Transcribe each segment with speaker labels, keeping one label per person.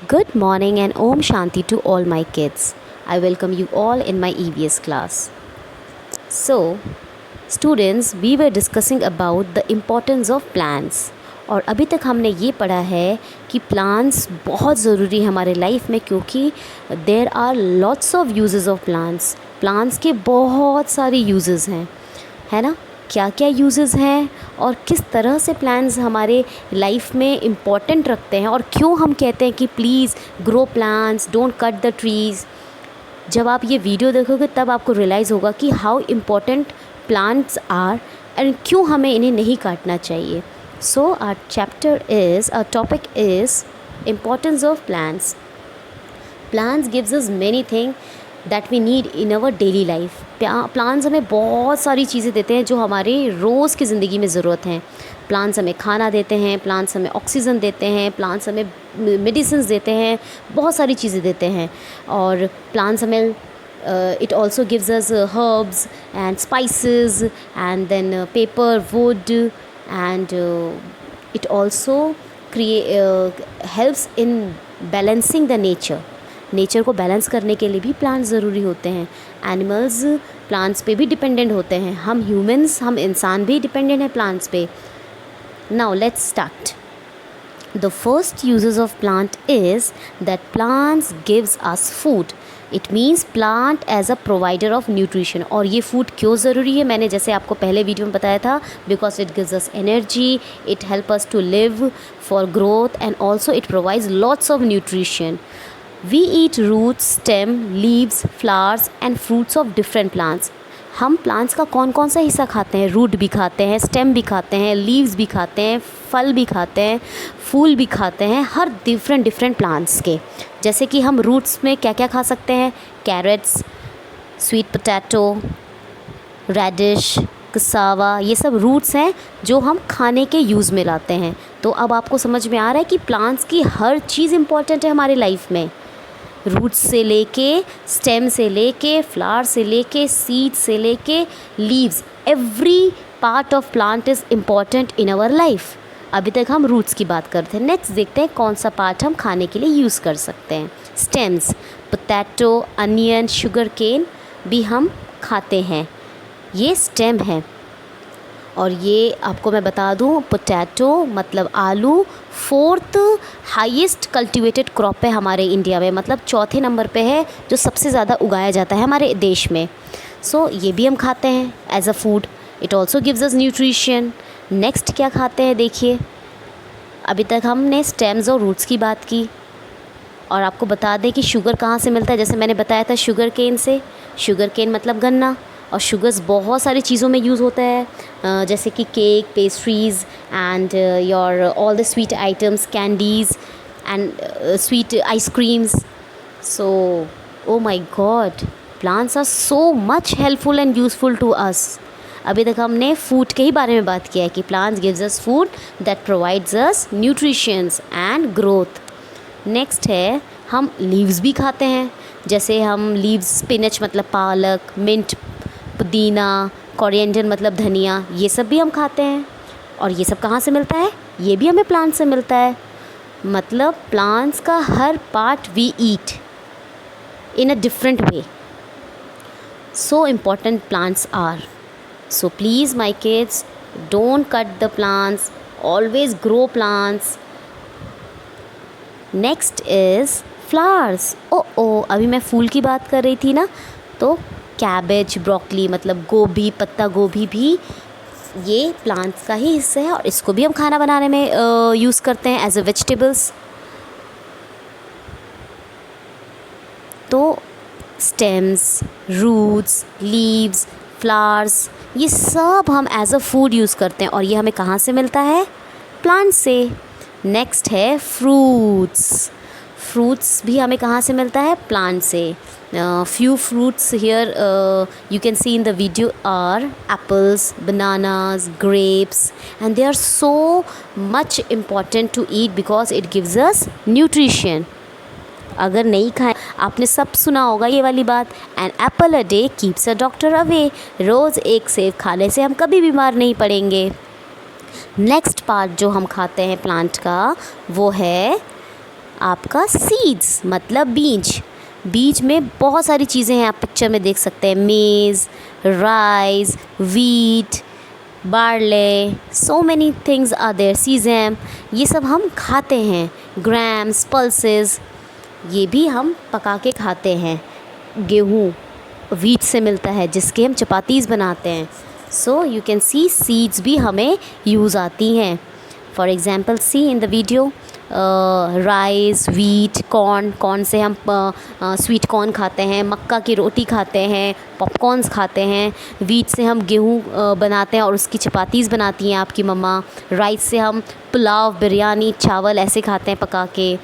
Speaker 1: Good morning and Om Shanti to all my kids. I welcome you all in my EVS class. So, students, we were discussing about the importance of plants. और अभी तक हमने ये पढ़ा है कि plants बहुत ज़रूरी है हमारे लाइफ में क्योंकि there are lots of uses of plants. Plants के बहुत सारे यूजेस हैं, है ना. क्या क्या यूजेस हैं और किस तरह से प्लांट्स हमारे लाइफ में इम्पॉर्टेंट रखते हैं और क्यों हम कहते हैं कि please grow plants, don't cut the trees. जब आप ये वीडियो देखोगे तब आपको रियलाइज़ होगा कि how important plants are and क्यों हमें इन्हें नहीं काटना चाहिए. So our chapter is, our topic is importance of plants. Plants gives us many thing that we need in our daily life. Plants हमें बहुत सारी चीज़ें देते हैं जो हमारे रोज़ की ज़िंदगी में ज़रूरत हैं. प्लांट्स हमें खाना देते हैं, प्लांट्स हमें ऑक्सीजन देते हैं, प्लांट्स हमें मेडिसिन्स देते हैं, बहुत सारी चीज़ें देते हैं. और प्लांट्स हमें it also gives us herbs and spices and then paper, wood, and it also helps in balancing the nature. Nature को बैलेंस करने के लिए भी प्लांट्स ज़रूरी होते हैं. एनिमल्स प्लांट्स पे भी डिपेंडेंट होते हैं. हम ह्यूमंस, हम इंसान भी डिपेंडेंट हैं प्लांट्स पे. Now let's start. The first uses of plant is that plants gives us food. It means plant as a provider of nutrition. और ये food क्यों ज़रूरी है, मैंने जैसे आपको पहले वीडियो में बताया था, because it gives us energy, it help us to live for growth and also it provides lots of nutrition. We eat roots, stem, leaves, flowers and fruits of different plants. हम plants का कौन कौन सा हिस्सा खाते हैं. Root भी खाते हैं, स्टेम भी खाते हैं, लीव्स भी खाते हैं, फल भी खाते हैं, फूल भी खाते हैं, हर डिफरेंट प्लांट्स के. जैसे कि हम रूट्स में क्या क्या खा सकते हैं. Carrots, sweet potato, radish, cassava, ये सब रूट्स हैं जो हम खाने के यूज़ में लाते हैं. तो अब आपको समझ में आ रहा है कि प्लांट्स की हर चीज़ इम्पॉर्टेंट है हमारे लाइफ में. रूट्स से लेके, स्टेम से लेके, फ्लावर से लेके, सीड से लेके, leaves, every part of plant is important in our life. अभी तक हम रूट्स की बात करते हैं. नेक्स्ट देखते हैं कौन सा पार्ट हम खाने के लिए यूज़ कर सकते हैं. Stems, potato, onion, sugar cane भी हम खाते हैं. ये स्टेम है. और ये आपको मैं बता दूं, पोटैटो मतलब आलू 4th हाईएस्ट कल्टीवेटेड क्रॉप है हमारे इंडिया में. मतलब चौथे नंबर पे है जो सबसे ज़्यादा उगाया जाता है हमारे देश में. सो ये भी हम खाते हैं as a food. It also gives us nutrition. Next क्या खाते हैं देखिए. अभी तक हमने स्टेम्स और रूट्स की बात की और आपको बता दें कि शुगर कहाँ से मिलता है. जैसे मैंने बताया था शुगर केन से. शुगर केन मतलब गन्ना. और शुगर्स बहुत सारी चीज़ों में यूज़ होता है, जैसे कि cake, pastries and your all the sweet items, candies and sweet ice creams. So oh my God, plants are so much helpful and useful to us. अभी तक हमने फूड के ही बारे में बात किया है कि plants gives us food that provides us nutritions and growth. Next है हम लीव्स भी खाते हैं. जैसे हम लीव्स, स्पिनच मतलब पालक, मिंट, पुदीना, कोरिएंडर मतलब धनिया, ये सब भी हम खाते हैं. और ये सब कहाँ से मिलता है. ये भी हमें प्लांट से मिलता है. मतलब प्लांट्स का हर part we eat in a different way. So important plants are. So please my kids, don't cut the plants, always grow plants. Next is flowers. ओ अभी मैं फूल की बात कर रही थी ना. तो कैबेज, ब्रोकली मतलब गोभी, पत्ता गोभी भी ये प्लांट्स का ही हिस्सा है और इसको भी हम खाना बनाने में यूज़ करते हैं एज अ वेजिटेबल्स. तो स्टेम्स, रूट्स, लीव्स, फ्लावर्स, ये सब हम एज अ फूड यूज़ करते हैं और ये हमें कहाँ से मिलता है. प्लांट से. नेक्स्ट है फ्रूट्स. फ्रूट्स भी हमें कहाँ से मिलता है. प्लांट से. Few fruits here you can see in the video are apples, bananas, grapes, and they are so much important to eat because it gives us nutrition. अगर नहीं खाएं, आपने सब सुना होगा ये वाली बात, an apple a day keeps a doctor away. रोज़ एक सेब खाने से हम कभी बीमार नहीं पड़ेंगे. नेक्स्ट पार्ट जो हम खाते हैं प्लांट का वो है आपका सीड्स मतलब बीज। बीज में बहुत सारी चीज़ें हैं, आप पिक्चर में देख सकते हैं, maize, rice, wheat, barley, so many things are there, sesame, ये सब हम खाते हैं। ग्राम्स, पल्सेस, ये भी हम पका के खाते हैं। गेहूँ वीट से मिलता है जिसके हम चपातीज़ बनाते हैं। So you can see seeds भी हमें यूज़ आती हैं। For example see in the video, rice, wheat, corn से हम स्वीट कॉर्न खाते हैं, मक्का की रोटी खाते हैं, पॉपकॉर्न्स खाते हैं। वीट से हम गेहूँ बनाते हैं और उसकी चपातीज़ बनाती हैं आपकी मम्मा। राइस से हम पुलाव, बिरयानी, चावल ऐसे खाते हैं पका के।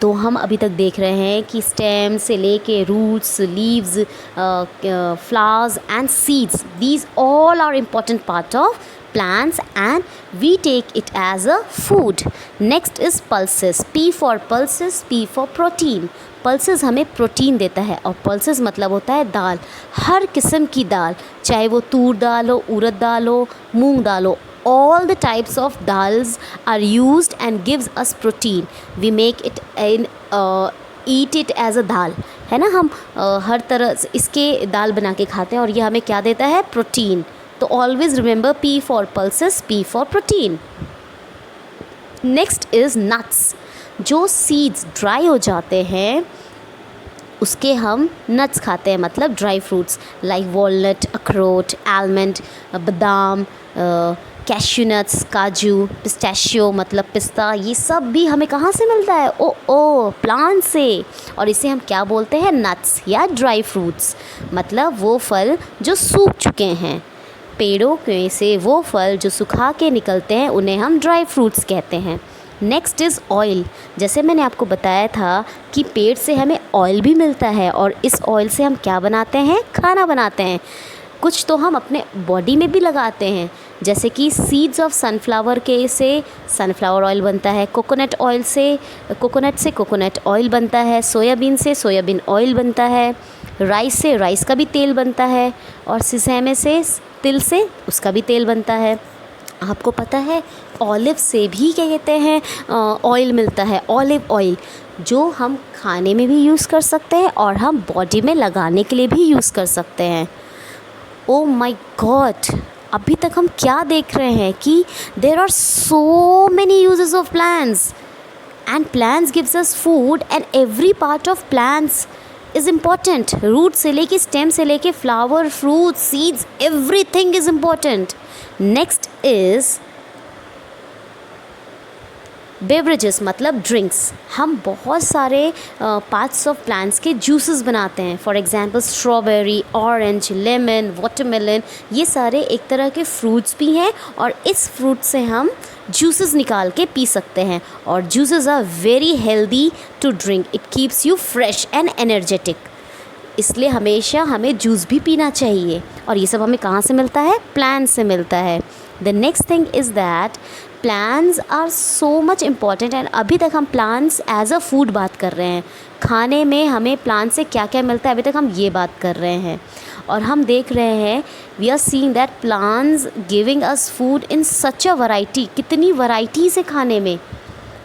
Speaker 1: तो हम अभी तक देख रहे हैं कि स्टेम से लेके roots, leaves, flowers and seeds, these all are important part of plants and we take it as a food. Next is pulses. P for pulses, P for protein. pulses हमें प्रोटीन देता है और pulses मतलब होता है दाल, हर किस्म की दाल, चाहे वो तूर दाल हो, उड़द दाल हो, मूंग दाल हो, all the types of dals are used and gives us protein. We make it in eat it as a दाल, है ना। हम हर तरह से इसके दाल बना के खाते हैं और ये हमें क्या देता है, प्रोटीन। तो always remember P for pulses, P for protein. Next is nuts. जो सीड्स ड्राई हो जाते हैं उसके हम नट्स खाते हैं, मतलब ड्राई फ्रूट्स लाइक वॉलनट, अखरोट, आलमंड, बादाम, कैश्यू नट्स, काजू, पिस्ताशियो मतलब पिस्ता, ये सब भी हमें कहाँ से मिलता है, ओ प्लांट से। और इसे हम क्या बोलते हैं, नट्स या ड्राई फ्रूट्स, मतलब वो फल जो सूख चुके हैं। पेड़ों में से वो फल जो सुखा के निकलते हैं उन्हें हम ड्राई फ्रूट्स कहते हैं। Next is oil. जैसे मैंने आपको बताया था कि पेड़ से हमें ऑयल भी मिलता है और इस ऑयल से हम क्या बनाते हैं, खाना बनाते हैं। कुछ तो हम अपने बॉडी में भी लगाते हैं, जैसे कि सीड्स ऑफ सनफ्लावर के से सनफ्लावर ऑयल बनता है, कोकोनट कोकोनट ऑयल बनता है, सोयाबीन से सोयाबीन ऑयल बनता है, राइस से राइस का भी तेल बनता है और सिसमे से तिल से उसका भी तेल बनता है। आपको पता है ऑलिव से भी क्या कहते हैं, ऑयल मिलता है, ऑलिव ऑयल, जो हम खाने में भी यूज़ कर सकते हैं और हम बॉडी में लगाने के लिए भी यूज़ कर सकते हैं। ओ माय गॉड, अभी तक हम क्या देख रहे हैं कि there are so many uses of plants and plants gives us food and every part of plants is important. Root से लेके स्टेम से लेके flower, fruit, seeds, everything is important. Next is beverages मतलब ड्रिंक्स। हम बहुत सारे parts of plants के juices बनाते हैं। For example strawberry, orange, lemon, watermelon, ये सारे एक तरह के फ्रूट्स भी हैं और इस फ्रूट से हम जूसेस निकाल के पी सकते हैं और juices are very healthy to drink. It keeps you fresh and energetic, इसलिए हमेशा हमें जूस भी पीना चाहिए। और ये सब हमें कहाँ से मिलता है, प्लांट्स से मिलता है। The next thing is that plants are so much important and अभी तक हम प्लांट्स एज अ फूड बात कर रहे हैं। खाने में हमें प्लांट से क्या क्या मिलता है अभी तक हम ये बात कर रहे हैं और हम देख रहे हैं we are seeing that plants giving us food in such a variety. कितनी वैरायटीज़ है खाने में,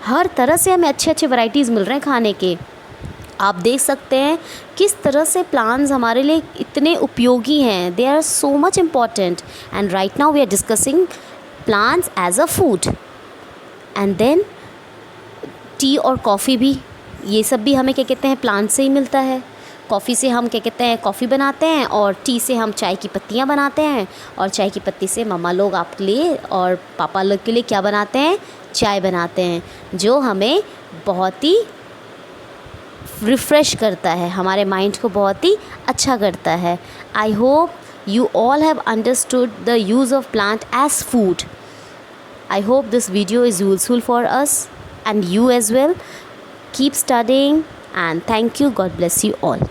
Speaker 1: हर तरह से हमें अच्छे अच्छे वैरायटीज़ मिल रहे हैं खाने के। आप देख सकते हैं किस तरह से प्लांट्स हमारे लिए इतने उपयोगी हैं। They are so much important and right now we are discussing plants as a food. And then tea और कॉफ़ी भी, ये सब भी हमें क्या कहते हैं, प्लांट से ही मिलता है। कॉफ़ी से हम क्या कहते हैं, कॉफ़ी बनाते हैं और टी से हम चाय की पत्तियाँ बनाते हैं और चाय की पत्ती से मम्मा लोग आपके लिए और पापा लोग के लिए क्या बनाते हैं, चाय बनाते हैं, जो हमें बहुत ही रिफ़्रेश करता है, हमारे माइंड को बहुत ही अच्छा करता है। I hope you all have understood the use of plant as food. I hope this video is useful for us and you as well. Keep studying and thank you. God bless you all.